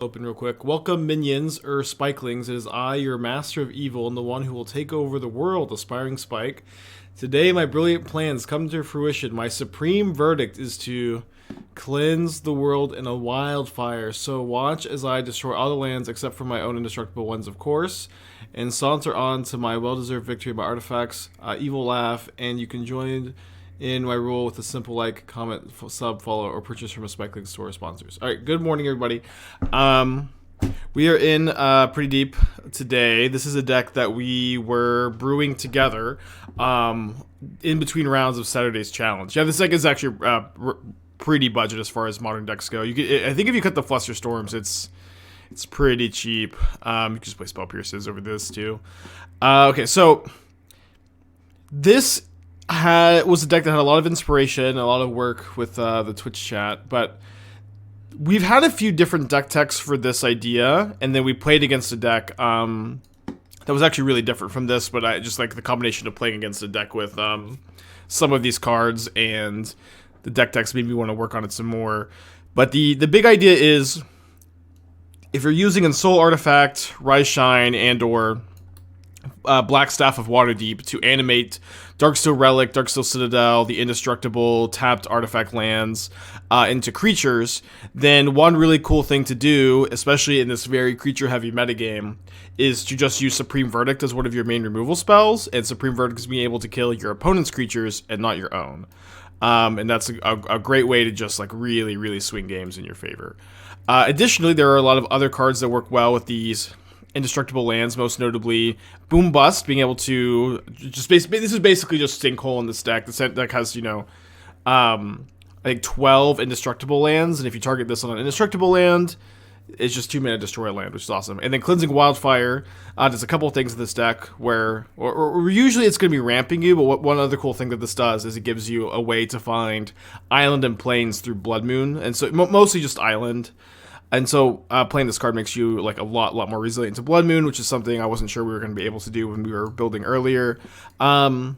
Open real quick. Welcome, minions, spikelings. It is I, your master of evil, and the one who will take over the world, aspiring Spike. Today, my brilliant plans come to fruition. My supreme verdict is to cleanse the world in a wildfire. So watch as I destroy all the lands except for my own indestructible ones, of course, and saunter on to my well-deserved victory by artifacts, evil laugh, and you can join in my rule with a simple like, comment, sub, follow, or purchase from a Spikeling store sponsors. All right, good morning, everybody. We are in pretty deep today. This is a deck that we were brewing together in between rounds of Saturday's challenge. Yeah, this deck is actually pretty budget as far as modern decks go. You could, I think if you cut the Flusterstorms, it's pretty cheap. You can just play Spell Pierces over this too. Okay, so this was a deck that had a lot of inspiration and a lot of work with the Twitch chat, but we've had a few different deck techs for this idea, and then we played against a deck that was actually really different from this, but I just like the combination of playing against a deck with some of these cards, and the deck techs made me want to work on it some more. But the big idea is, if you're using Ensoul Artifact, Rise Shine, and or Blackstaff of Waterdeep to animate Darksteel Relic, Darksteel Citadel, the indestructible tapped artifact lands into creatures, then one really cool thing to do, especially in this very creature-heavy metagame, is to just use Supreme Verdict as one of your main removal spells, and Supreme Verdict is being able to kill your opponent's creatures and not your own. And that's a great way to just like really swing games in your favor. Additionally, there are a lot of other cards that work well with these indestructible lands, most notably Boom Bust, being able to just this is basically just Sinkhole in this deck. This deck has, you know, I think 12 indestructible lands, and if you target this on an indestructible land, it's just 2 mana destroy a land, which is awesome. And then Cleansing Wildfire does a couple of things in this deck where, or usually it's going to be ramping you, but one other cool thing that this does is it gives you a way to find island and plains through Blood Moon, and so mostly just island. And so playing this card makes you like a lot more resilient to Blood Moon, which is something I wasn't sure we were going to be able to do when we were building earlier. And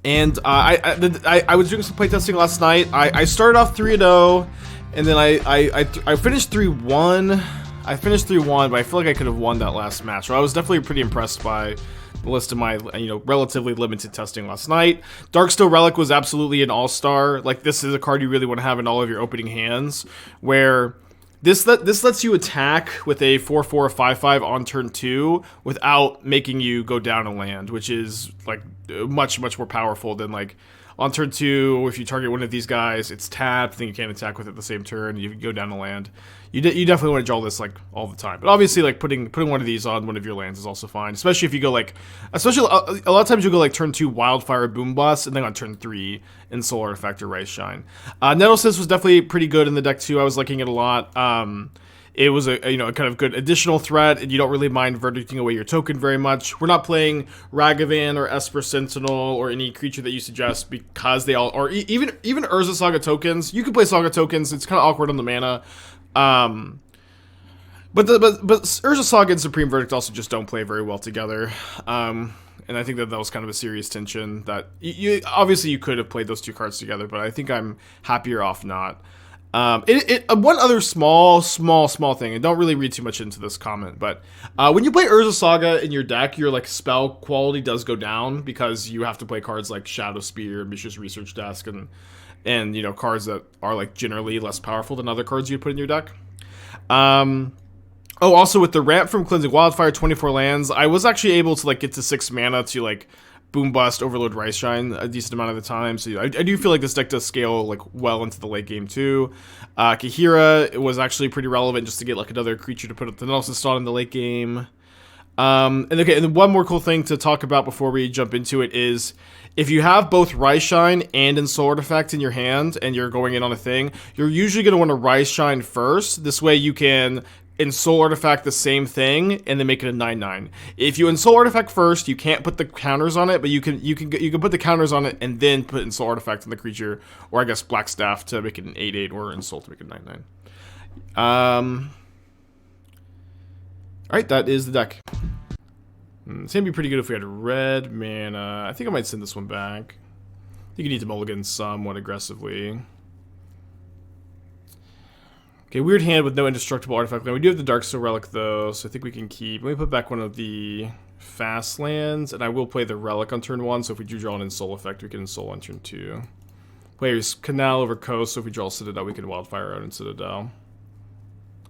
I was doing some playtesting last night. I started off 3-0, and then I finished 3-1. I finished 3-1, but I feel like I could have won that last match. So I was definitely pretty impressed by the list of my, relatively limited testing last night. Darksteel Relic was absolutely an all-star. Like, this is a card you really want to have in all of your opening hands, where This lets you attack with a 4/4 5/5 on turn 2 without making you go down a land, which is like much more powerful than like on turn 2. If you target one of these guys, it's tapped, then you can't attack with it the same turn. You go down a land. You definitely want to draw this like all the time. But obviously, like putting one of these on one of your lands is also fine, especially if you go like, especially a lot of times you'll go like turn 2 Wildfire Boom Blast, and then on turn 3 Ensoul Artifact or Rise Shine. Nettlecyst was definitely pretty good in the deck too. I was liking it a lot. It was a kind of good additional threat, and you don't really mind verdicting away your token very much. We're not playing Ragavan or Esper Sentinel or any creature that you suggest because they all, or even Urza Saga tokens. You can play Saga tokens. It's kind of awkward on the mana. But Urza Saga and Supreme Verdict also just don't play very well together. And I think that was kind of a serious tension that you obviously you could have played those two cards together, but I think I'm happier off not. One other small thing, and don't really read too much into this comment, but when you play Urza Saga in your deck, your like spell quality does go down because you have to play cards like Shadow Spear, Mishra's Research Desk, and cards that are like generally less powerful than other cards you put in your deck. Also with the ramp from Cleansing Wildfire, 24 lands, I was actually able to like get to 6 mana to like Boom Bust, Overload, Rise Shine a decent amount of the time. So I do feel like this deck does scale like well into the late game too. Kaheera was actually pretty relevant just to get like another creature to put up the Nettlecyst on in the late game. And then one more cool thing to talk about before we jump into it is, if you have both Rise Shine and Ensoul Artifact in your hand and you're going in on a thing, you're usually going to want to Rise Shine first. This way you can Ensoul Artifact the same thing and then make it a 9/9. If you Ensoul Artifact first, you can't put the counters on it, but you can put the counters on it and then put Ensoul Artifact on the creature, or I guess Blackstaff to make it an 8/8, or Ensoul to make it a 9/9. Alright, that is the deck. It's gonna be pretty good if we had red mana. I think I might send this one back. I think you need to mulligan somewhat aggressively. Okay, weird hand with no indestructible artifact land. We do have the Darksteel Relic though, so I think we can keep. Let me put back one of the fast lands, and I will play the Relic on turn 1, so if we do draw an Ensoul effect, we can Ensoul on turn 2. Players Canal over Coast, so if we draw Citadel, we can Wildfire out in Citadel.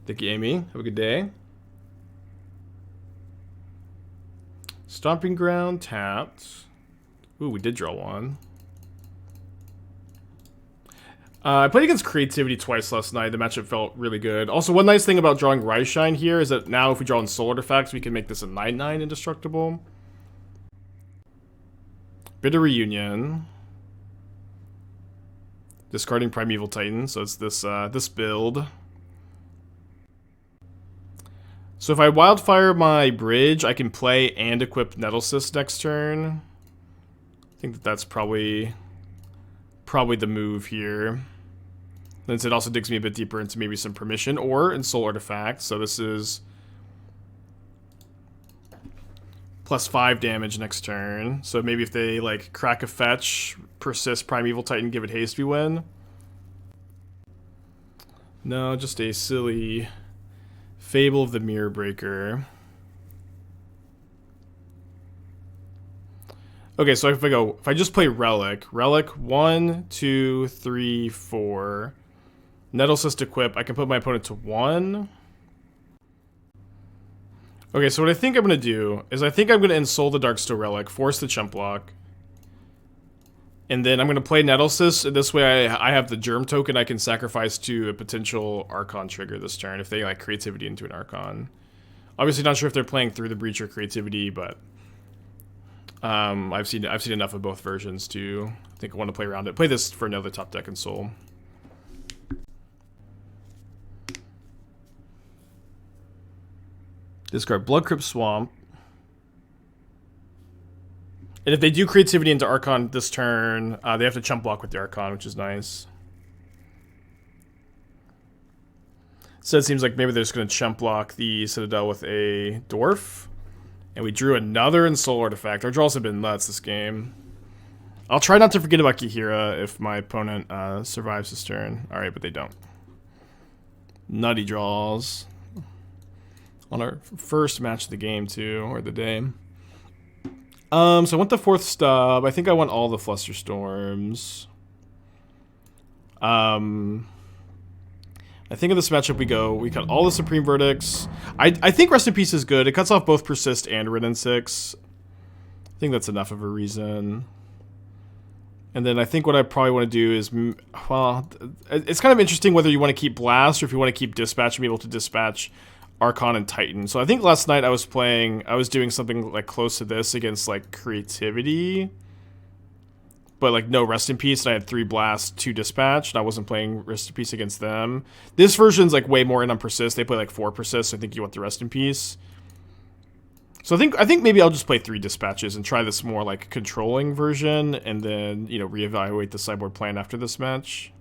Thank you, Amy. Have a good day. Stomping Ground, tapped. Ooh, we did draw one. I played against Creativity twice last night. The matchup felt really good. Also, one nice thing about drawing Rise Shine here is that now if we draw Ensoul Artifacts, we can make this a 9/9 indestructible. Bitter Reunion. Discarding Primeval Titan, so it's this this build. So if I Wildfire my Bridge, I can play and equip Nettlecyst next turn. I think that that's probably the move here. Since it also digs me a bit deeper into maybe some Permission or Ensoul Artifact. So this is +5 damage next turn. So maybe if they like crack a fetch, persist Primeval Titan, give it haste, we win. No, just a silly Fable of the Mirror Breaker. Okay, so if I just play Relic, 1, 2, 3, 4, Nettlecyst equip, I can put my opponent to 1. Okay, so what I think I'm going to do is I think I'm going to Ensoul the Darksteel Relic, force the Chump Block, and then I'm going to play Nettlecyst, and this way I have the Germ token I can sacrifice to a potential Archon trigger this turn if they like Creativity into an Archon. Obviously not sure if they're playing through the Breach or Creativity, but I've seen enough of both versions to think I want to play around it. Play this for another top deck Ensoul. Discard Blood Crypt Swamp. And if they do Creativity into Archon this turn, they have to Chump Block with the Archon, which is nice. So it seems like maybe they're just going to Chump Block the Citadel with a Dwarf. And we drew another Ensoul Artifact. Our draws have been nuts this game. I'll try not to forget about Kaheera if my opponent survives this turn. Alright, but they don't. Nutty draws. On our first match of the game, too, or the day. So I want the 4th stub. I think I want all the Flusterstorms. I think in this matchup we cut all the Supreme Verdicts. I think Rest in Peace is good. It cuts off both Persist and Ridden 6. I think that's enough of a reason. And then I think what I probably want to do is, well, it's kind of interesting whether you want to keep Blast or if you want to keep Dispatch and be able to dispatch Archon and Titan. So I think last night I was doing something like close to this against like Creativity, but like no Rest in Peace, and I had 3 Blast, 2 Dispatch, and I wasn't playing Rest in Peace against them. This version's like way more in on Persist. They play like 4 Persist, so I think you want the Rest in Peace. So I think maybe I'll just play 3 Dispatches and try this more like controlling version, and then, you know, reevaluate the sideboard plan after this match.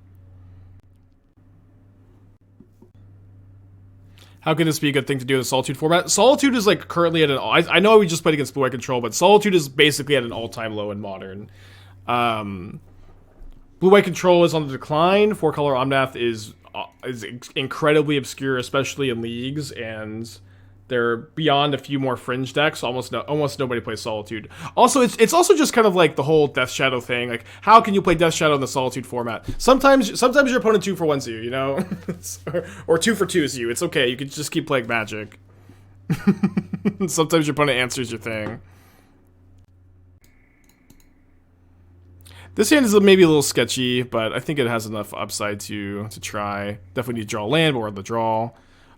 How can this be a good thing to do in the Solitude format? Solitude is like currently at an... I know we just played against Blue White Control, but Solitude is basically at an all-time low in Modern. Blue White Control is on the decline. 4-color Omnath is incredibly obscure, especially in leagues, and they're beyond a few more fringe decks. Almost nobody plays Solitude. Also, it's also just kind of like the whole Death Shadow thing. Like, how can you play Death Shadow in the Solitude format? Sometimes your opponent 2-for-1s you, you know, or 2-for-2s you. It's okay. You can just keep playing Magic. Sometimes your opponent answers your thing. This hand is maybe a little sketchy, but I think it has enough upside to try. Definitely need to draw a land, but we're on the draw.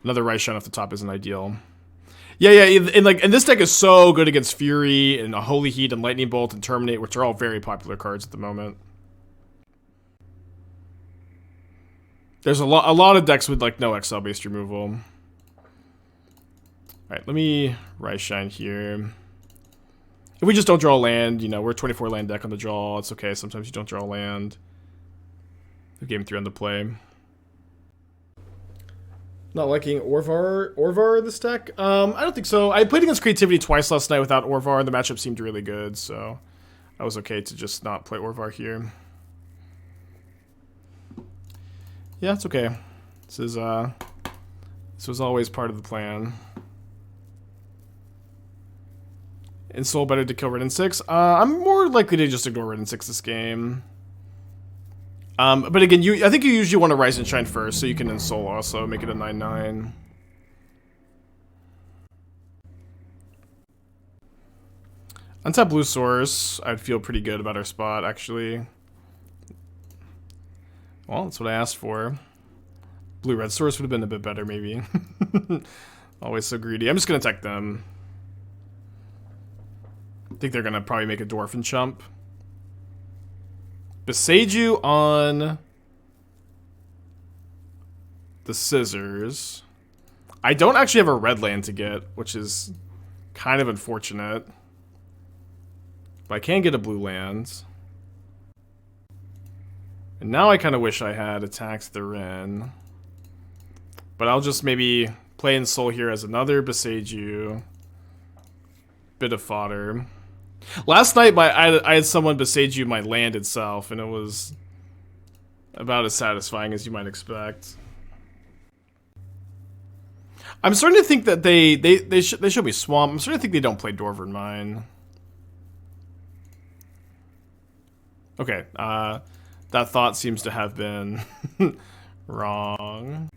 Another Rise Shine off the top isn't ideal. Yeah, and this deck is so good against Fury and a Holy Heat and Lightning Bolt and Terminate, which are all very popular cards at the moment. There's a lot of decks with like no exile based removal. All right, let me Rise Shine here. If we just don't draw a land, you know, we're a 24 land deck on the draw. It's okay. Sometimes you don't draw a land. Game 3 on the play. Not liking Orvar in this deck? I don't think so. I played against Creativity twice last night without Orvar, and the matchup seemed really good, so I was okay to just not play Orvar here. Yeah, it's okay. This was always part of the plan. Ensoul better to kill Red and 6. I'm more likely to just ignore Red and 6 this game. But again, I think you usually want to Rise and Shine first, so you can Ensoul also, make it a 9/9. Untap blue source, I'd feel pretty good about our spot, actually. Well, that's what I asked for. Blue-red source would have been a bit better, maybe. Always so greedy. I'm just going to attack them. I think they're going to probably make a dwarf and chump. Beseiju on the scissors. I don't actually have a red land to get, which is kind of unfortunate. But I can get a blue land. And now I kind of wish I had attacked the Ren. But I'll just maybe play Ensoul here as another Beseiju. Bit of fodder. Last night I had someone Beseiju my land itself, and it was about as satisfying as you might expect. I'm starting to think that they show me Swamp. I'm starting to think they don't play Dwarven Mine. Okay, that thought seems to have been wrong.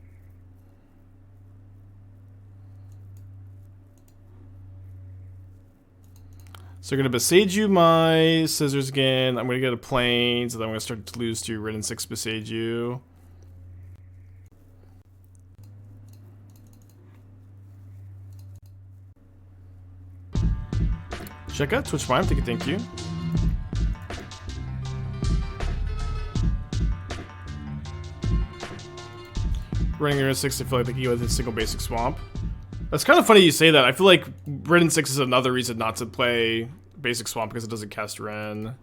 So we're going to Beseiju my scissors again. I'm going to get a plane, so then I'm going to start to lose to Red and 6 Beseiju. Check out Twitch Prime, thank you. Running Red and 6, I feel like they can go with a single basic swamp. That's kind of funny you say that. I feel like Red and 6 is another reason not to play basic swamp because it doesn't cast Ren.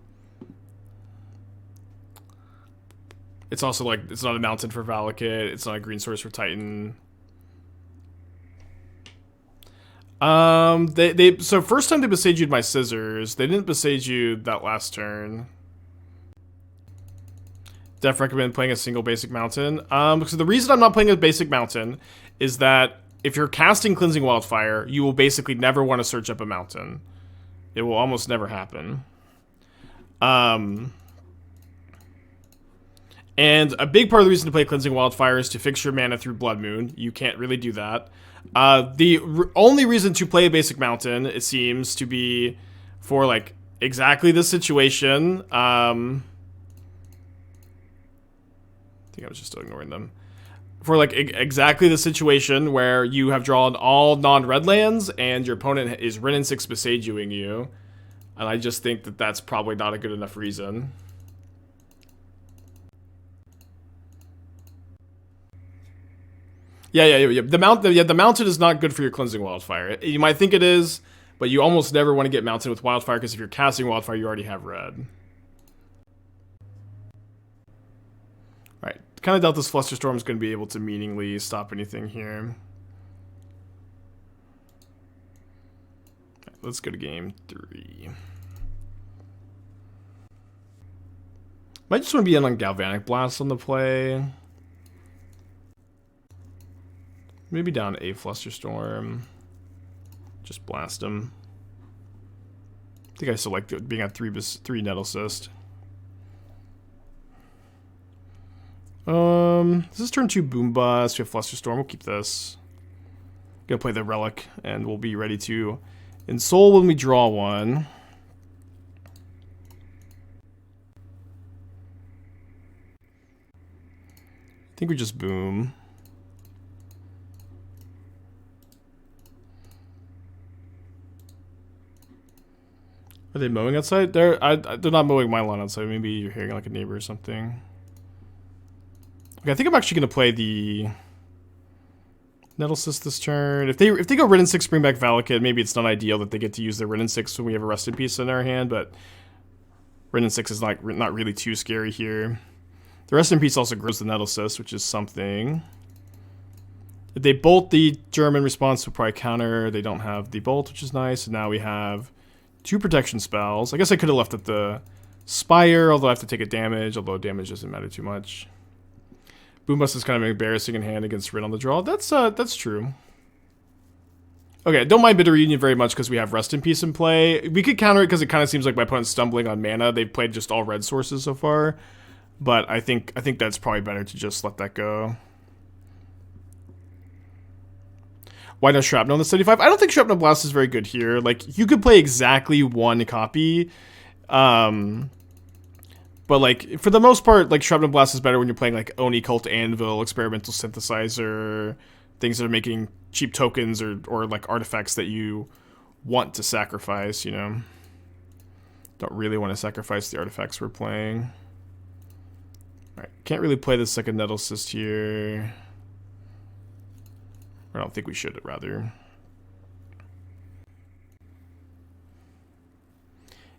It's also like, it's not a mountain for Valakut. It's not a green source for Titan. So first time they Beseiju'd my scissors. They didn't Beseiju that last turn. Def recommend playing a single basic mountain. So the reason I'm not playing a basic mountain is that if you're casting Cleansing Wildfire, you will basically never want to search up a mountain. It will almost never happen. And a big part of the reason to play Cleansing Wildfire is to fix your mana through Blood Moon. You can't really do that. The only reason to play a basic mountain, it seems, to be for, like, exactly this situation. I think I was just still ignoring them. For, like, exactly the situation where you have drawn all non-red lands and your opponent is Ren and 6 Beseijuing you. And I just think that that's probably not a good enough reason. Yeah. The mountain is not good for your Cleansing Wildfire. You might think it is, but you almost never want to get mountain with Wildfire because if you're casting Wildfire, you already have red. Alright, kind of doubt this Flusterstorm is going to be able to meaningfully stop anything here. Right, let's go to game 3. Might just want to be in on Galvanic Blast on the play. Maybe down a Flusterstorm. Just blast him. I think I still like being at 3 Nettlecyst. This is turn 2 Boom Bust. We have Flusterstorm. We'll keep this. Gonna play the Relic, and we'll be ready to Ensoul when we draw one. I think we just boom. Are they mowing outside? They're not mowing my lawn outside. Maybe you're hearing like a neighbor or something. Okay, I think I'm actually gonna play the Nettlecyst this turn. If they go Red and 6, bring back Valakut, maybe it's not ideal that they get to use their Red and 6 when we have a Rest in Peace in our hand, but Red and 6 is not really too scary here. The Rest in Peace also grows the Nettlecyst, which is something. If they bolt the German response, will probably counter. They don't have the bolt, which is nice. And now we have 2 protection spells. I guess I could have left at the Spire, although I have to take a damage, although damage doesn't matter too much. Boombust is kind of embarrassing in hand against Rin on the draw. That's true. Okay, don't mind Bitter Reunion very much because we have Rest in Peace in play. We could counter it because it kind of seems like my opponent's stumbling on mana. They've played just all red sources so far. But I think that's probably better to just let that go. Why no Shrapnel in the 75? I don't think Shrapnel Blast is very good here. Like, you could play exactly one copy. But, like, for the most part, like, Shrapnel Blast is better when you're playing, like, Oni Cult Anvil, Experimental Synthesizer, things that are making cheap tokens or like, artifacts that you want to sacrifice, you know? Don't really want to sacrifice the artifacts we're playing. Alright, can't really play the second Nettlecyst here. I don't think we should, rather.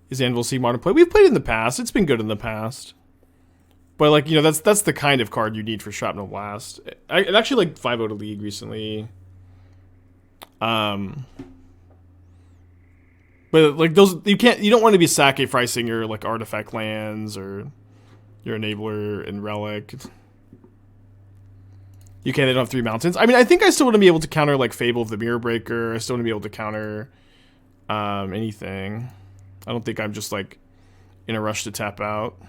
Is Anvil Sea modern play? We've played it in the past. It's been good in the past. But, like, you know, that's the kind of card you need for Shrapnel Blast. It actually, like, 5-0'd a league recently. But, like, those... You don't want to be sacrificing your, like, artifact lands or your enabler and relic. You can't, they don't have 3 mountains. I mean, I think I still want to be able to counter, like, Fable of the Mirror Breaker. I still want to be able to counter anything. I don't think I'm just, like, in a rush to tap out.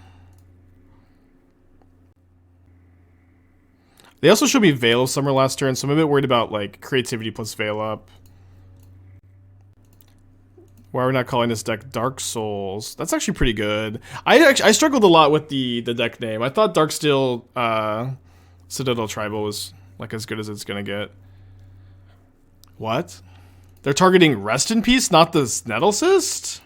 They also showed me Veil of Summer last turn, so I'm a bit worried about, like, creativity plus Veil Up. Why are we not calling this deck Dark Souls? That's actually pretty good. I struggled a lot with the deck name. I thought Darksteel Citadel Tribal was, like, as good as it's gonna get. What? They're targeting Rest in Peace, not the Nettlecyst?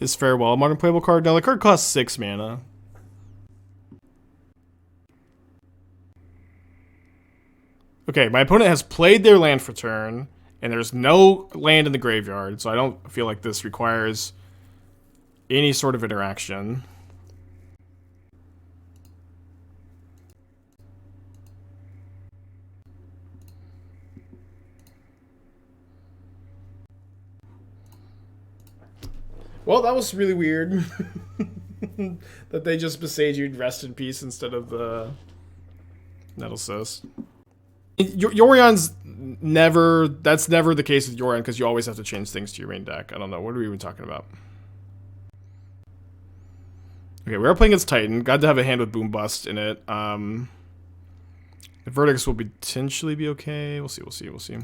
Is Farewell a modern playable card? Now, the card costs 6 mana. Okay, my opponent has played their land for turn, and there's no land in the graveyard, so I don't feel like this requires any sort of interaction. Well, that was really weird. That they just besaged Rest in Peace instead of the Nettlecyst. Yorion's never... That's never the case with Yorion, because you always have to change things to your main deck. I don't know. What are we even talking about? Okay, we are playing against Titan. Got to have a hand with Boombust in it. The Verdicts will potentially be okay. We'll see.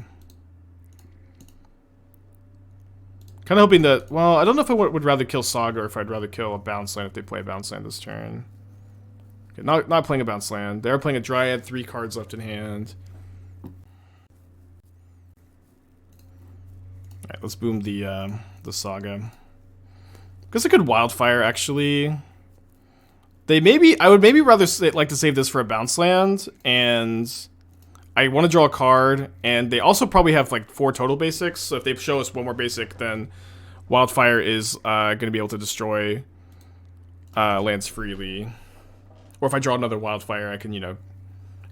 Kind of hoping that... Well, I don't know if I would rather kill Saga or if I'd rather kill a bounce land if they play a bounce land this turn. Okay, not playing a bounce land. They're playing a Dryad, 3 cards left in hand. Alright, let's boom the Saga. Guess I could Wildfire, actually. I would maybe rather like to save this for a bounce land, and I want to draw a card, and they also probably have like 4 total basics, so if they show us 1 more basic, then Wildfire is going to be able to destroy lands freely. Or if I draw another Wildfire, I can, you know,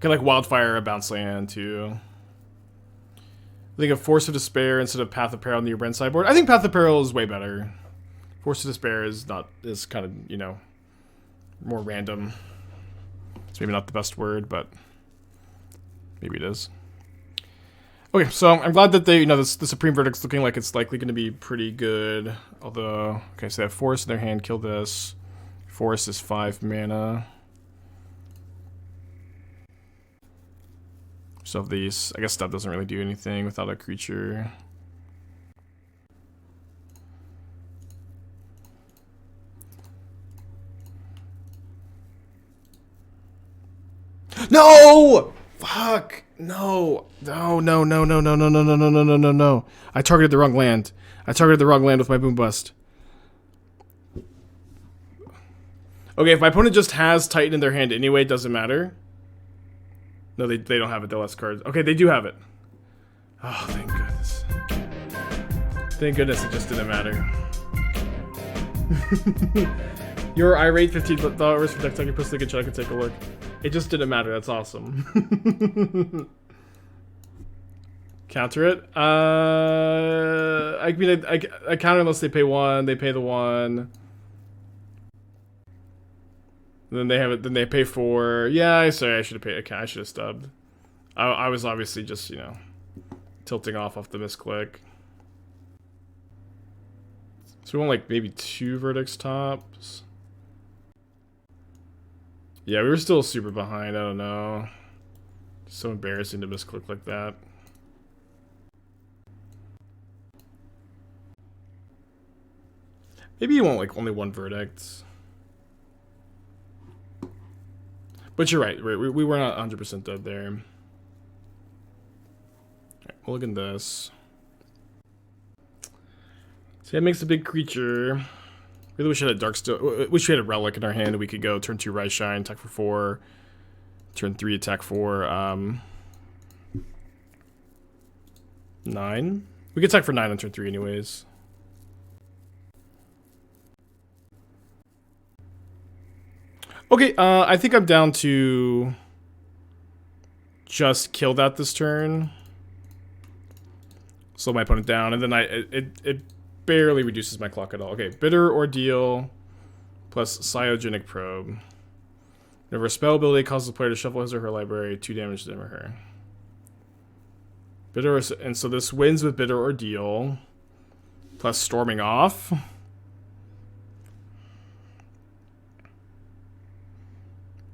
like Wildfire a bounce land too. I think of Force of Despair instead of Path of Peril in the Urban sideboard. I think Path of Peril is way better. Force of Despair is kind of, you know, more random. It's maybe not the best word, but maybe it is. Okay, so I'm glad that they, you know, the Supreme Verdict's looking like it's likely going to be pretty good. Although, okay, so they have Force in their hand, kill this. Force is 5 mana. So these, I guess Step doesn't really do anything without a creature. No! Fuck! No! No. I targeted the wrong land. I targeted the wrong land with my Boombust. Okay, if my opponent just has Titan in their hand anyway, it doesn't matter. No, they don't have it. They'll less cards. Okay, they do have it. Oh, thank goodness. Thank goodness it just didn't matter. Your irate $15 for deck you personally can check and take a look. It just didn't matter. That's awesome. Counter it. I mean, I counter unless they pay 1. They pay the 1. Then they have it. Then they pay for. Yeah, sorry, I should have paid. Okay, I should have stubbed. I was obviously just, you know, tilting off the misclick. So we want like maybe 2 verdicts tops. Yeah, we were still super behind. I don't know. It's so embarrassing to misclick like that. Maybe you want like only 1 verdict. But you're right. We were not 100% dead there. All right, we'll look at this. So that makes a big creature. Really wish we had a Darksteel. Wish we had a relic in our hand. We could go turn 2 Rise Shine, attack for 4. Turn 3 attack 4. 9. We could attack for 9 on turn 3 anyways. Okay, I think I'm down to just kill that this turn. Slow my opponent down, and then it barely reduces my clock at all. Okay, Bitter Ordeal plus Cyogenic Probe. Whenever a spell ability causes the player to shuffle his or her library, 2 damage to him or her. And so this wins with Bitter Ordeal plus Storming Off.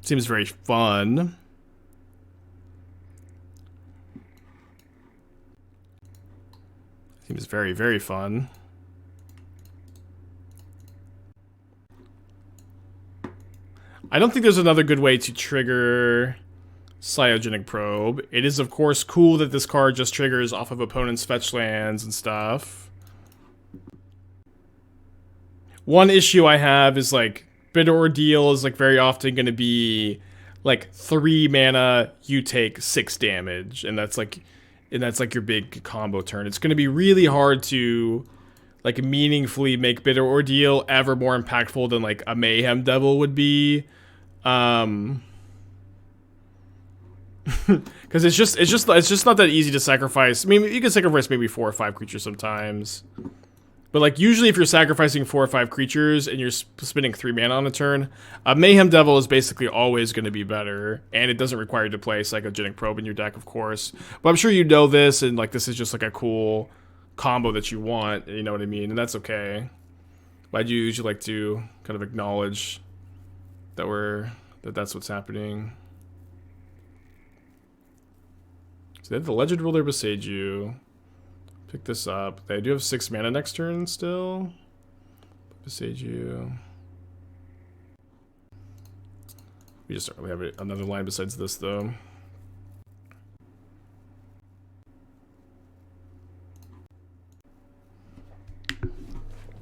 Seems very fun. Seems very, very fun. I don't think there's another good way to trigger Cyogenic Probe. It is, of course, cool that this card just triggers off of opponent's fetch lands and stuff. One issue I have is, like, Bitter Ordeal is, like, very often going to be, like, 3 mana, you take 6 damage, and that's like your big combo turn. It's going to be really hard to, like, meaningfully make Bitter Ordeal ever more impactful than, like, a Mayhem Devil would be. Because it's just not that easy to sacrifice. I mean, you can sacrifice maybe 4 or 5 creatures sometimes. But, like, usually if you're sacrificing 4 or 5 creatures and you're spending 3 mana on a turn, a Mayhem Devil is basically always going to be better. And it doesn't require you to play Psychogenic Probe in your deck, of course. But I'm sure you know this, and, like, this is just, like, a cool combo that you want, you know what I mean? And that's okay. But I do usually like to kind of acknowledge that that's what's happening. So they have the Legend Ruler beside you. Pick this up. They do have 6 mana next turn still. Beside you. We just don't really have another line besides this, though.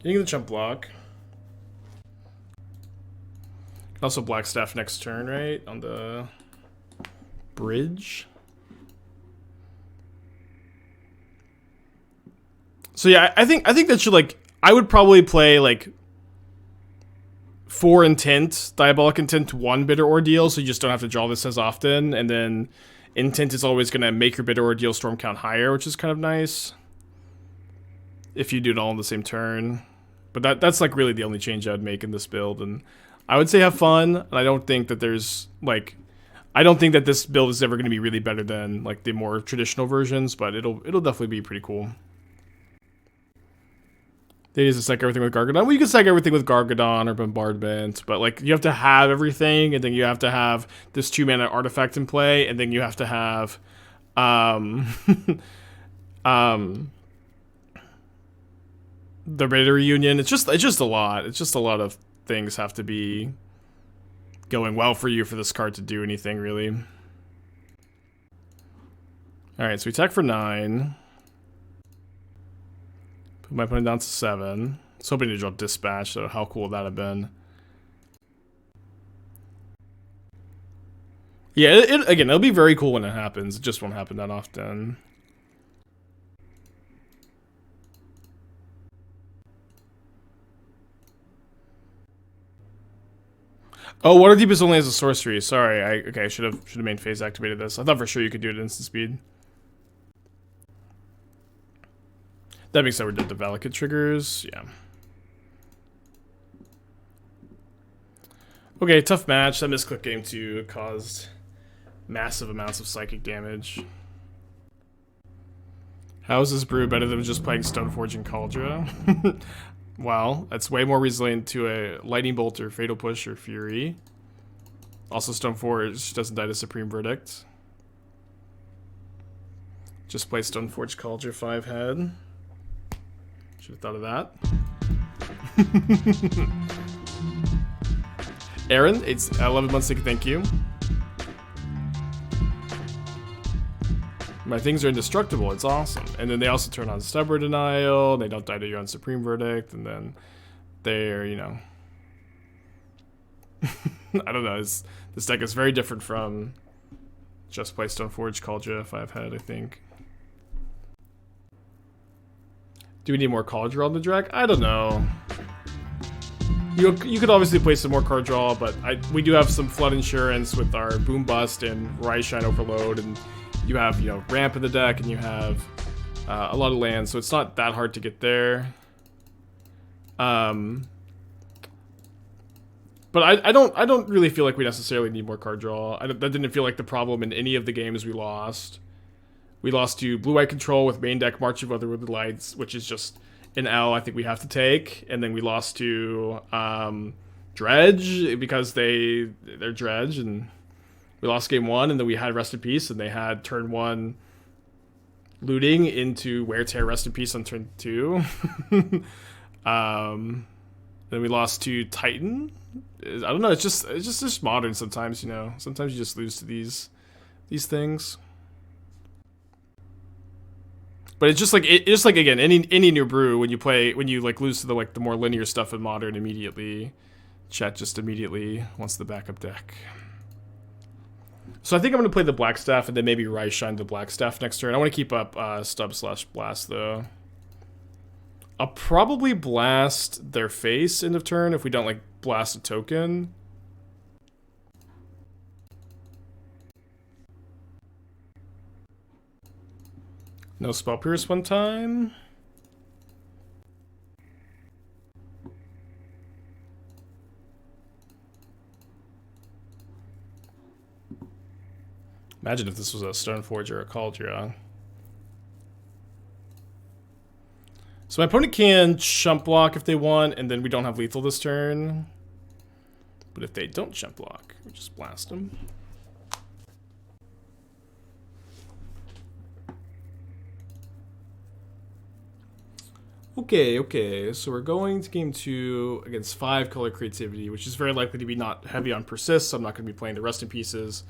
Getting the chump block. Also Blackstaff next turn, right? On the bridge. So yeah, I think that should, like, I would probably play, like, 4 Intent, Diabolic Intent, 1 Bitter Ordeal, so you just don't have to draw this as often, and then Intent is always going to make your Bitter Ordeal storm count higher, which is kind of nice. If you do it all in the same turn. But that's, like, really the only change I'd make in this build, and I would say have fun, and I don't think that there's, like, I don't think that this build is ever going to be really better than, like, the more traditional versions, but it'll definitely be pretty cool. They just psych everything with Gargadon. Well, you can psych everything with Gargadon or Bombardment, but, like, you have to have everything, and then you have to have this 2 mana artifact in play, and then you have to have, the Raider Reunion. It's just a lot. It's just a lot of things have to be going well for you for this card to do anything, really. Alright, so we attack for 9. Put my opponent down to 7. I was hoping to draw Dispatch, so how cool would that have been? Yeah, again, it'll be very cool when it happens. It just won't happen that often. Oh, Waterdeep is only as a sorcery. Sorry, I should have main phase activated this. I thought for sure you could do it at instant speed. That makes sense. We're dead to Valakut triggers. Yeah. Okay, tough match. That misclick game 2 caused massive amounts of psychic damage. How is this brew better than just playing Stoneforge and Kaldra? Well, that's way more resilient to a Lightning Bolt or Fatal Push or Fury. Also, Stoneforge doesn't die to Supreme Verdict. Just play Stoneforge Kaldra 5-head. Should have thought of that. Aaron, it's 11 months, thank you. My things are indestructible, it's awesome. And then they also turn on Stubborn Denial, they don't die to your own Supreme Verdict, and then they're, you know... I don't know, this deck is very different from just play Stoneforge Kaldra 5-head, I think. Do we need more card draw on the deck? I don't know. You could obviously play some more card draw, but we do have some flood insurance with our Boom Bust and Rise Shine Overload, and you have, you know, ramp in the deck, and you have a lot of lands, so it's not that hard to get there. But I don't really feel like we necessarily need more card draw. That didn't feel like the problem in any of the games we lost. We lost to Blue-White Control with main deck March of Otherworldly Lights, which is just an L I think we have to take. And then we lost to Dredge because they're Dredge, and we lost game 1, and then we had Rest in Peace, and they had turn 1 looting into Wear Tear Rest in Peace on turn 2. Then we lost to Titan. I don't know, it's just modern sometimes, you know. Sometimes you just lose to these things. But it's just like again, any new brew, when you like lose to the more linear stuff in modern, immediately chat just immediately wants the backup deck. So I think I'm gonna play the Blackstaff and then maybe Rise Shine the Blackstaff next turn. I want to keep up Stub/Blast though. I'll probably blast their face end of turn if we don't like blast a token. No Spell Pierce one time. Imagine if this was a Stoneforge or a Kaldra. So my opponent can chump block if they want, and then we don't have lethal this turn. But if they don't chump block, we just blast them. Okay, so we're going to game 2 against 5-color creativity, which is very likely to be not heavy on persists, so I'm not going to be playing the Rest in Pieces.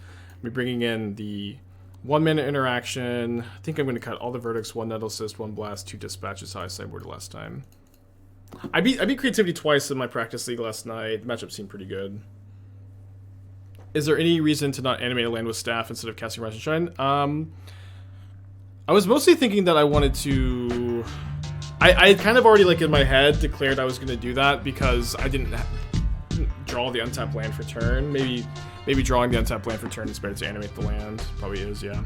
I'm bringing in the 1-mana interaction. I think I'm going to cut all the verdicts, 1 Nettlecyst, 1 Blast, 2 Dispatches, how I sideboarded last time. I beat creativity twice in my practice league last night. The matchup seemed pretty good. Is there any reason to not animate a land with staff instead of casting Rise and Shine? I was mostly thinking that I wanted to... I had kind of already, like, in my head declared I was going to do that because I didn't draw the untapped land for turn. Maybe drawing the untapped land for turn is better to animate the land. Probably is, yeah.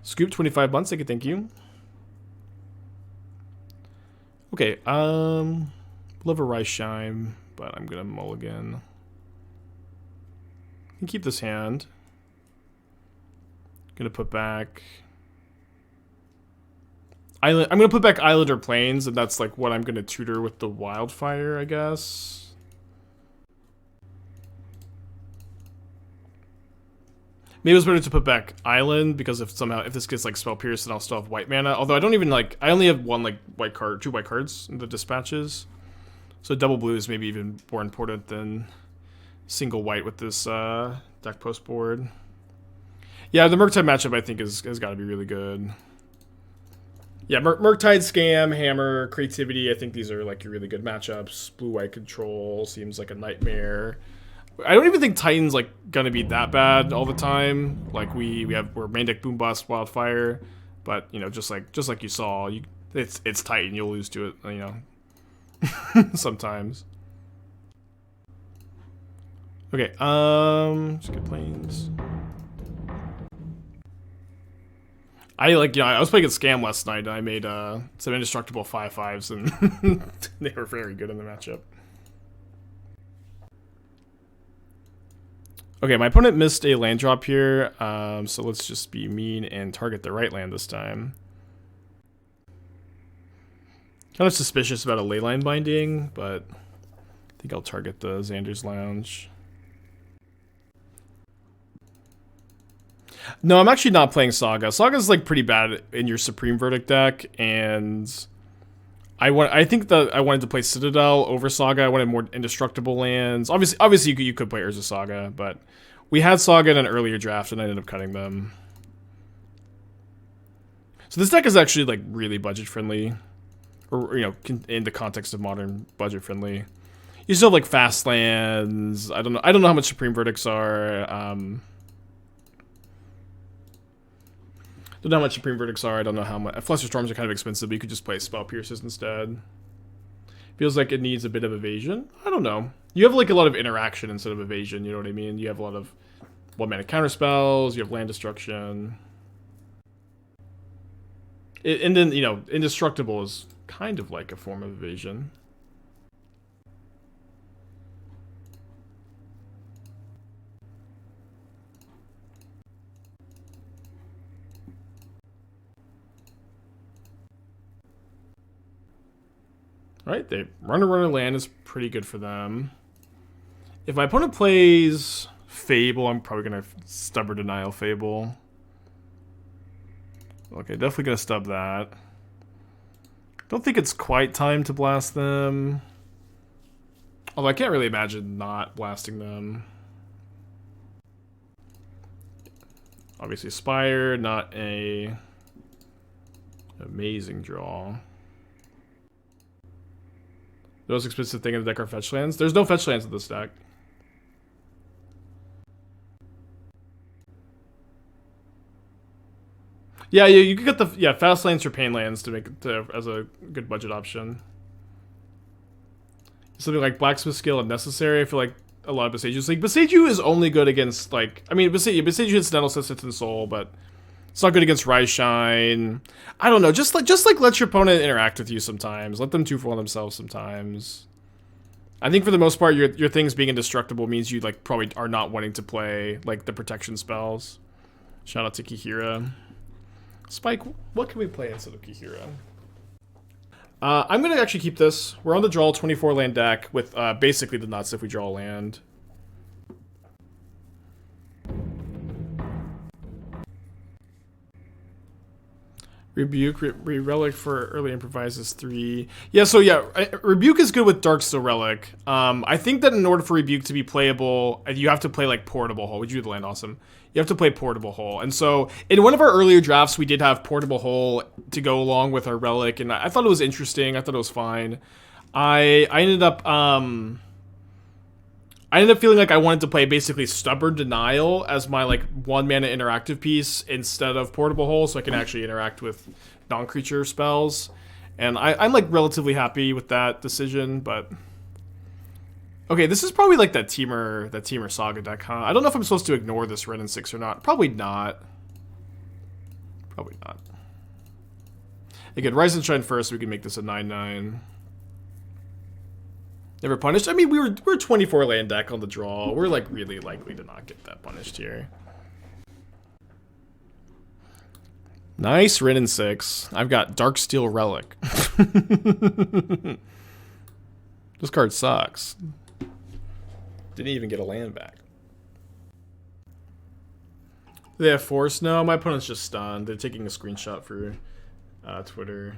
Scoop, 25 months, thank you. Okay, love a Rise Shine, but I'm going to mulligan. I can keep this hand. Gonna put back... Island. I'm gonna put back Island or Plains, and that's like what I'm gonna tutor with the Wildfire, I guess. Maybe it's better to put back Island because if this gets like Spell Pierce, then I'll still have white mana. Although I don't even like. I only have one like white card, 2 white cards in the dispatches, so double blue is maybe even more important than single white with this deck post board. Yeah, the Murktide matchup I think has got to be really good. Yeah, Murktide, Scam, Hammer, Creativity, I think these are like really good matchups. Blue-White Control seems like a nightmare. I don't even think Titan's like gonna be that bad all the time. Like we're main deck Boom Bust, Wildfire, but you know, just like you saw, it's Titan, you'll lose to it, you know. Sometimes. Okay, just get Plains. I was playing a Scam last night, and I made some indestructible 5/5s, and they were very good in the matchup. Okay, my opponent missed a land drop here, so let's just be mean and target the right land this time. Kind of suspicious about a leyline binding, but I think I'll target the Xander's Lounge. No, I'm actually not playing Saga. Saga's like pretty bad in your Supreme Verdict deck, and I think that I wanted to play Citadel over Saga. I wanted more indestructible lands. Obviously you could play Urza Saga, but we had Saga in an earlier draft, and I ended up cutting them. So this deck is actually like really budget friendly, or you know, in the context of modern, budget friendly. You still have like fast lands. I don't know how much Supreme Verdicts are. Don't know how much Supreme Verdicts are. I don't know how much. Flusterstorms are kind of expensive, but you could just play Spell Pierces instead. Feels like it needs a bit of evasion. I don't know. You have like a lot of interaction instead of evasion. You know what I mean? You have a lot of 1-mana counter spells. You have land destruction. And then, you know, indestructible is kind of like a form of evasion. Right, they runner land is pretty good for them. If my opponent plays Fable, I'm probably gonna stubborn denial Fable. Okay, definitely gonna stub that. Don't think it's quite time to blast them. Although I can't really imagine not blasting them. Obviously Spire, not a amazing draw. The most expensive thing in the deck are fetch lands. There's no fetch lands in this deck. Yeah, you could get the fast lands or pain lands to make it as a good budget option. Something like Blacksmith Skill and Necessary. I feel like a lot of Beseiju. Like Beseiju is only good against like Beseiju hits Nettlecyst, hits Ensoul, but it's not good against Rise Shine. I don't know. Just like let your opponent interact with you sometimes. Let them 2-for-1 themselves sometimes. I think for the most part, your things being indestructible means you like probably are not wanting to play like the protection spells. Shout out to Kaheera. Spike, what can we play instead of Kaheera? I'm gonna actually keep this. We're on the draw 24 land deck with basically the nuts if we draw a land. Rebuke, Relic for early improvises 3. Yeah, so yeah, Rebuke is good with Darksteel Relic. I think that in order for Rebuke to be playable, you have to play like Portable Hole. Would you do the land awesome? You have to play Portable Hole. And so in one of our earlier drafts, we did have Portable Hole to go along with our Relic, and I thought it was interesting. I thought it was fine. I ended up feeling like I wanted to play basically Stubborn Denial as my like 1-mana interactive piece instead of Portable Hole, so I can actually interact with non-creature spells. And I'm like relatively happy with that decision, but okay, this is probably like that Teamer Saga deck, huh? I don't know if I'm supposed to ignore this Red and 6 or not. Probably not. Probably not. Again, Rise and Shine first, so we can make this a 9/9. Never punished. I mean, we're 24 land deck on the draw. We're like really likely to not get that punished here. Nice Rin and 6. I've got Darksteel Relic. This card sucks. Didn't even get a land back. They have Force? No, my opponent's just stunned. They're taking a screenshot for Twitter.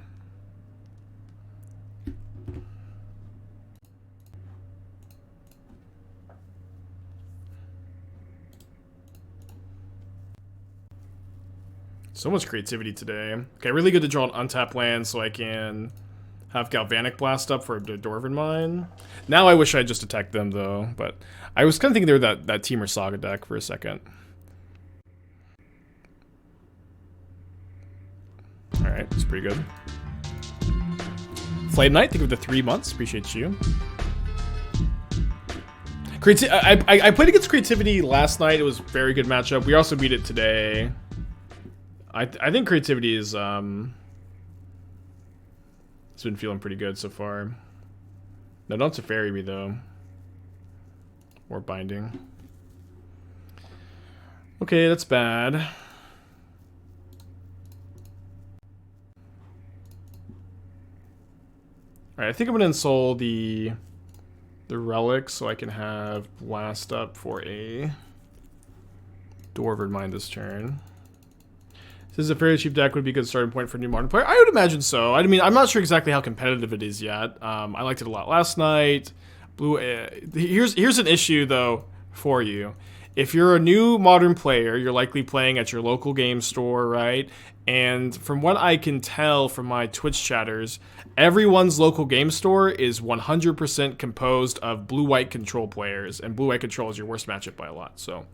So much creativity today. Okay, really good to draw an untapped land so I can have Galvanic Blast up for the Dwarven Mine. Now I wish I just attacked them though, but I was kind of thinking they were that Teamer Saga deck for a second. Alright, that's pretty good. Flame Knight, thank you for the 3 months. Appreciate you. I played against Creativity last night. It was a very good matchup. We also beat it today. I think Creativity is it's been feeling pretty good so far. No, don't Teferi me though. Or Binding. Okay, that's bad. Alright, I think I'm gonna Ensoul the relic so I can have Blast up for a Dwarven Mine this turn. This is a fairly cheap deck would be a good starting point for a new modern player. I would imagine so. I mean, I'm not sure exactly how competitive it is yet. I liked it a lot last night. Here's an issue though for you. If you're a new modern player, you're likely playing at your local game store, right? And from what I can tell from my Twitch chatters, everyone's local game store is 100% composed of blue-white control players, and blue-white control is your worst matchup by a lot. So,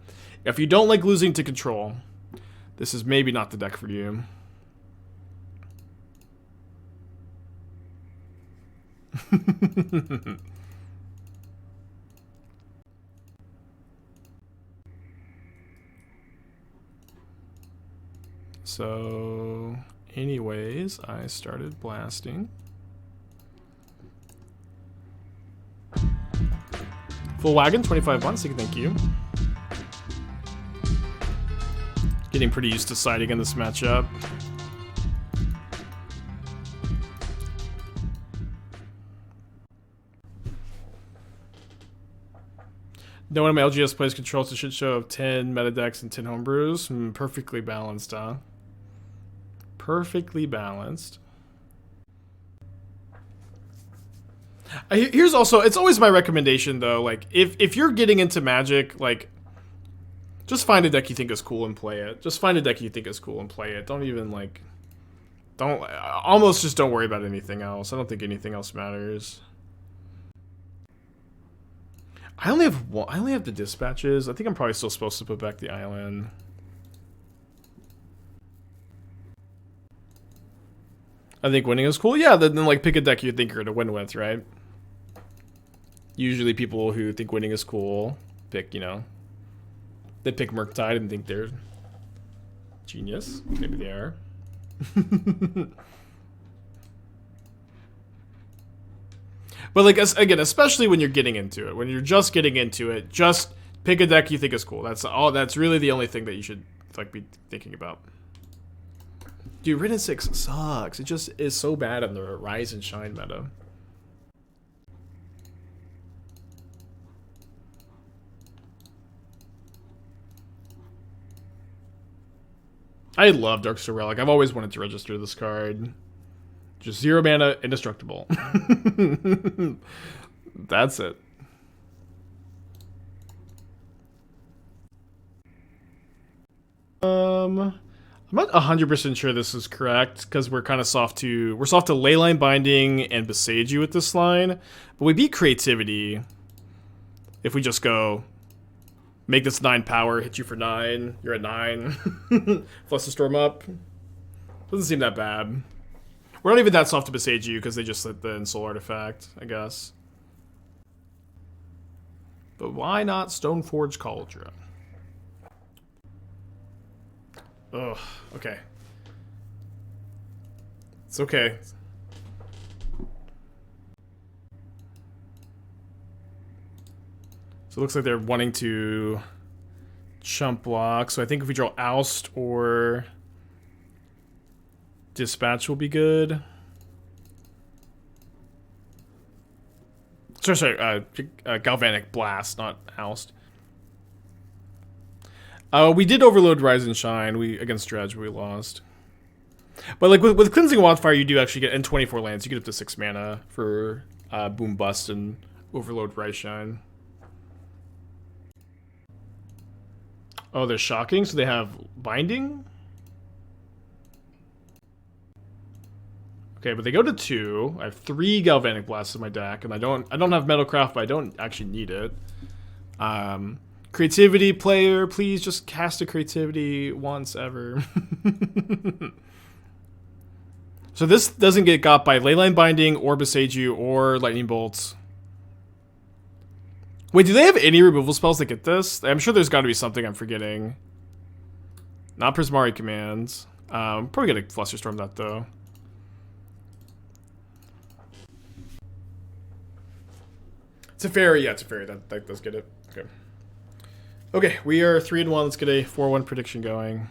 if you don't like losing to control, this is maybe not the deck for you. So, anyways, I started blasting. Full wagon, 25 months, thank you. Getting pretty used to siding in this matchup. No one in my LGS plays controls a shit show of 10 meta decks and 10 homebrews. Perfectly balanced, huh? Perfectly balanced. Here's also, it's always my recommendation though, like, if you're getting into Magic, like, just find a deck you think is cool and play it. Just find a deck you think is cool and play it. Don't even, like, almost just don't worry about anything else. I don't think anything else matters. I only have the dispatches. I think I'm probably still supposed to put back the island. I think winning is cool. Yeah, then like pick a deck you think you're gonna win with, right? Usually people who think winning is cool pick, you know, they pick Murktide and think they're genius. Maybe they are. But like, again, especially when you're getting into it, when you're just getting into it, just pick a deck you think is cool. That's all. That's really the only thing that you should like be thinking about. Dude, Ridden 6 sucks. It just is so bad in the Rise and Shine meta. I love Darksteel Relic. I've always wanted to register this card. Just 0 mana, indestructible. That's it. I'm not 100% sure this is correct because we're kind of soft to Leyline Binding and Besage You with this line, but we beat Creativity if we just go make this 9 power, hit you for 9, you're at 9, Flusterstorm up. Doesn't seem that bad. We're not even that soft to Besage You because they just lit the Ensoul Artifact, I guess. But why not Stoneforge Cauldron? Ugh, okay. It's okay. So it looks like they're wanting to chump block. So I think if we draw Oust or Dispatch will be good. Sorry, Galvanic Blast, not Oust. We did overload Rise and Shine. Against Dredge, we lost. But like with Cleansing Wildfire, you do actually get in 24 lands. You get up to 6 mana for Boom Bust and overload Rise Shine. Oh, they're shocking. So they have Binding. Okay, but they go to 2. I have 3 Galvanic Blasts in my deck, and I don't have Metalcraft, but I don't actually need it. Creativity player, please just cast a Creativity once ever. So this doesn't get got by Leyline Binding or Besage You or Lightning Bolts. Wait, do they have any removal spells that get this? I'm sure there's got to be something I'm forgetting. Not Prismari commands. Probably gonna Flusterstorm that though. It's a fairy, yeah, it's a fairy. That does get it. Okay. Okay, we are 3-1. Let's get a 4-1 prediction going.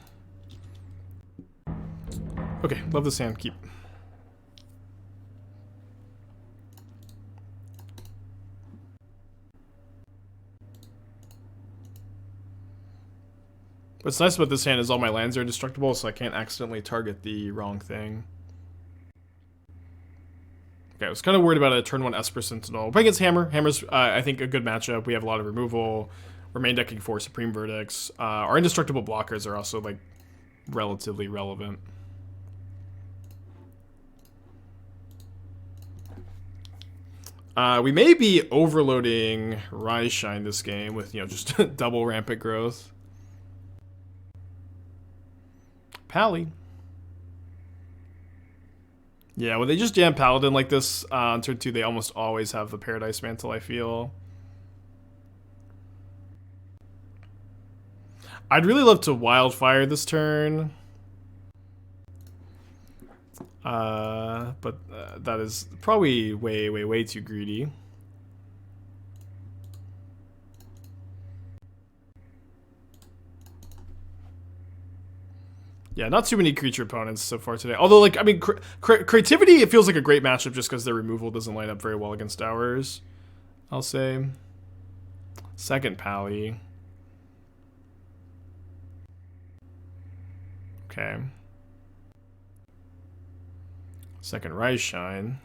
Okay, love this hand. Keep. What's nice about this hand is all my lands are indestructible, so I can't accidentally target the wrong thing. Okay, I was kind of worried about a turn 1 Esper Sentinel. But against Hammer. Hammer's, I think, a good matchup. We have a lot of removal. We're main decking 4 Supreme Verdicts. Our indestructible blockers are also, like, relatively relevant. We may be overloading Rise Shine this game with, you know, just double rampant growth. Pally. Yeah, when they just jam Paladin like this on turn 2, they almost always have the Paradise Mantle, I feel. I'd really love to Wildfire this turn. But that is probably way too greedy. Yeah, not too many creature opponents so far today. Although, like, I mean, creativity, it feels like a great matchup just because their removal doesn't line up very well against ours, I'll say. Second Pally. Okay. Second Rise Shine.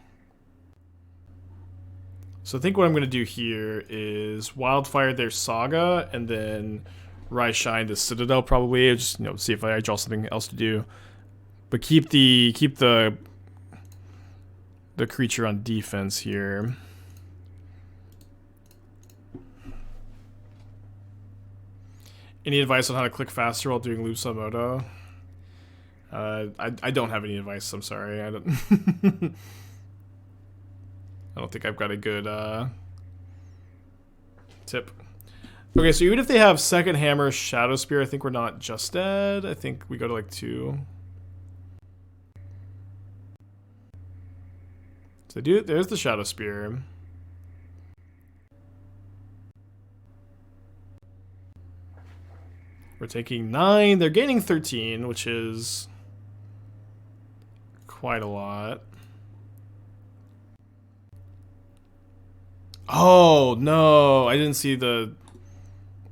So I think what I'm going to do here is Wildfire their Saga, and then Rise Shine the Citadel probably. Just, you know, see if I draw something else to do. But keep the creature on defense here. Any advice on how to click faster while doing loops on Moto? I don't have any advice. I'm sorry. I don't. I don't think I've got a good tip. Okay, so even if they have second Hammer, Shadow Spear, I think we're not just dead. I think we go to like 2. So there's the Shadow Spear. We're taking 9. They're gaining 13, which is quite a lot. Oh, no. I didn't see the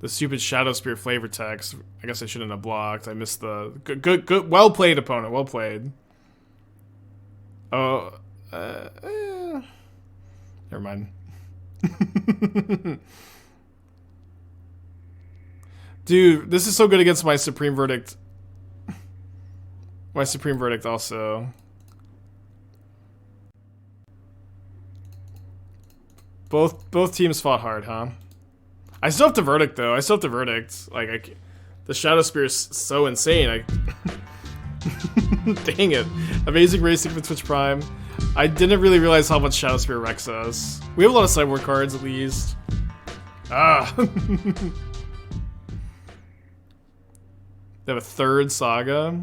stupid Shadow Spear flavor text. I guess I shouldn't have blocked. I missed the... Good. Well played, opponent. Well played. Oh. Never mind. Dude, this is so good against my Supreme Verdict. My Supreme Verdict also. Both teams fought hard, huh? I still have to Verdict, though. I still have to Verdict. Like, the Shadow Spear is so insane. Dang it. Amazing Racing for Twitch Prime. I didn't really realize how much Shadow Spear wrecks us. We have a lot of sideboard cards, at least. Ah. They have a third Saga.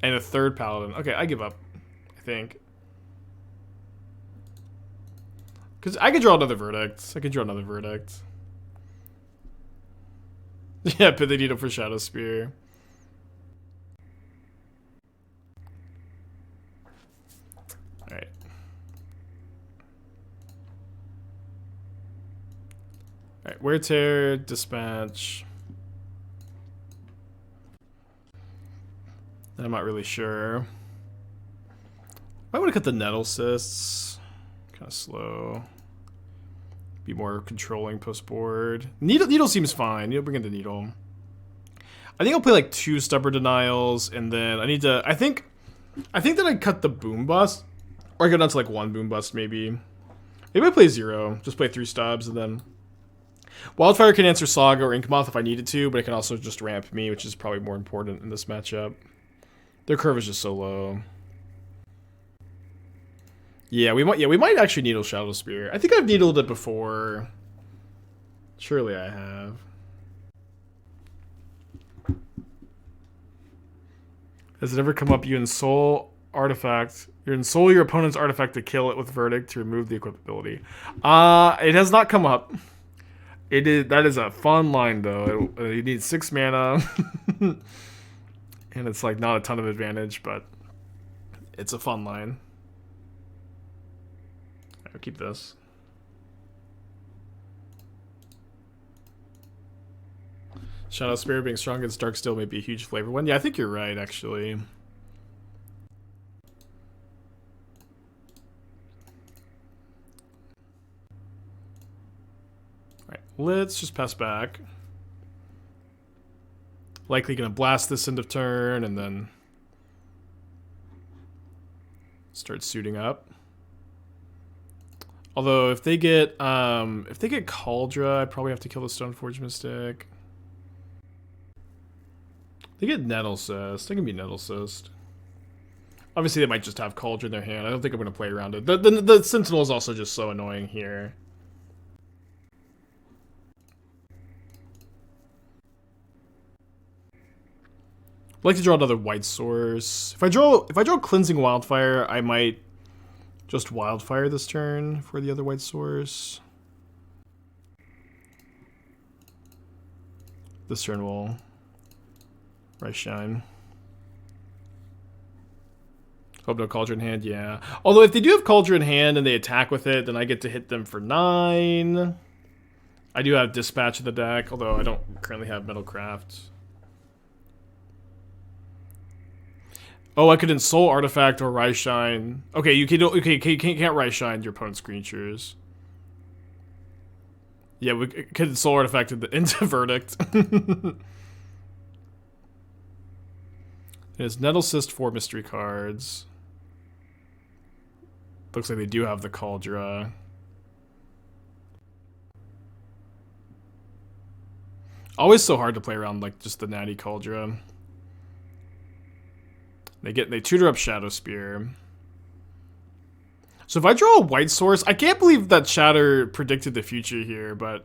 And a third Paladin. Okay, I give up, I think. Because I could draw another Verdict. Yeah, Pithing Needle for Shadow Spear. Alright. Alright, Wear Tear, Dispatch. I'm not really sure. I want to cut the Nettlecysts. Kind of slow. Be more controlling post board. Needle seems fine. Bring in the Needle. I think I'll play like 2 Stubborn Denials, and then I need to. I think that I cut the Boom Bust, or I go down to like 1 Boom Bust maybe. Maybe I play 0. Just play 3 Stubs, and then Wildfire can answer Saga or Inkmoth if I needed to, but it can also just ramp me, which is probably more important in this matchup. Their curve is just so low. Yeah, we might actually needle Shadow Spear. I think I've needled it before. Surely I have. Has it ever come up? You Ensoul Artifact. You Ensoul your opponent's artifact to kill it with Verdict to remove the equip ability. It has not come up. That is a fun line though. You need 6 mana, and it's like not a ton of advantage, but it's a fun line. I'll keep this. Shadow Spear being strong against Darksteel may be a huge flavor one. Yeah, I think you're right, actually. Alright, let's just pass back. Likely gonna blast this end of turn and then start suiting up. Although if they get Cauldra, I probably have to kill the Stoneforge Mystic. They get Nettlecyst. They can be Nettlecyst. Obviously, they might just have Cauldra in their hand. I don't think I'm going to play around it. The Sentinel is also just so annoying here. I'd like to draw another white source. If I draw Cleansing Wildfire, I might just Wildfire this turn for the other white source. This turn will Rise Shine. Hope no Cauldron in hand, yeah. Although if they do have Cauldron in hand and they attack with it, then I get to hit them for 9. I do have Dispatch in the deck, although I don't currently have Metalcraft. Oh, I could Ensoul Artifact or Rise Shine. Okay, you can't Rise Shine your opponent's creatures. Yeah, we could Ensoul Artifact into Verdict. There's Nettlecyst 4 mystery cards. Looks like they do have the Cauldra. Always so hard to play around like just the natty Cauldra. They tutor up Shadow Spear. So if I draw a white source, I can't believe that Shatter predicted the future here, but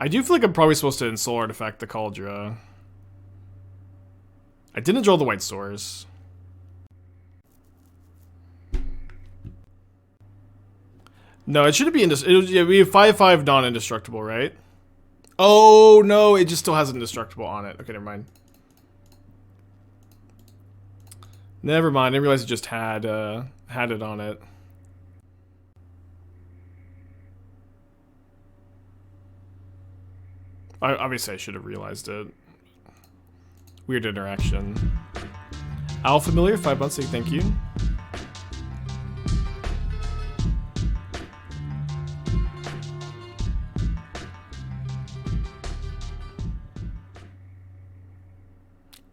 I do feel like I'm probably supposed to Ensoul Artifact the Cauldra. I didn't draw the white source. No, it shouldn't be yeah, we have 5/5 non-indestructible, right? Oh no, it just still has indestructible on it. Okay, never mind. Never mind. I didn't realize it just had it on it. Obviously, I should have realized it. Weird interaction. Owl Familiar, 5 months, thank you.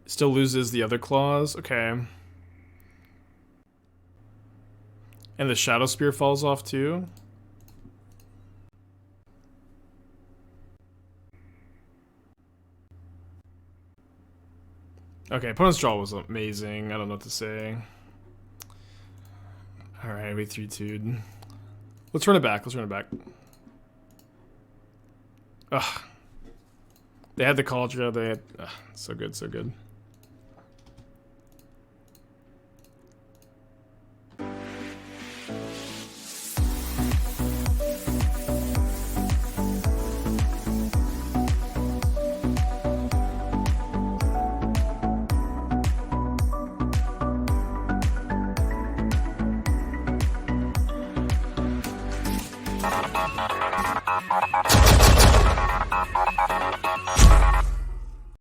Still loses the other claws. Okay. And the Shadow Spear falls off too. Okay, opponent's draw was amazing. I don't know what to say. Alright, we 3-2'd. Let's run it back. Let's run it back. Ugh. They had the Cauldra. They had... Ugh, so good, so good.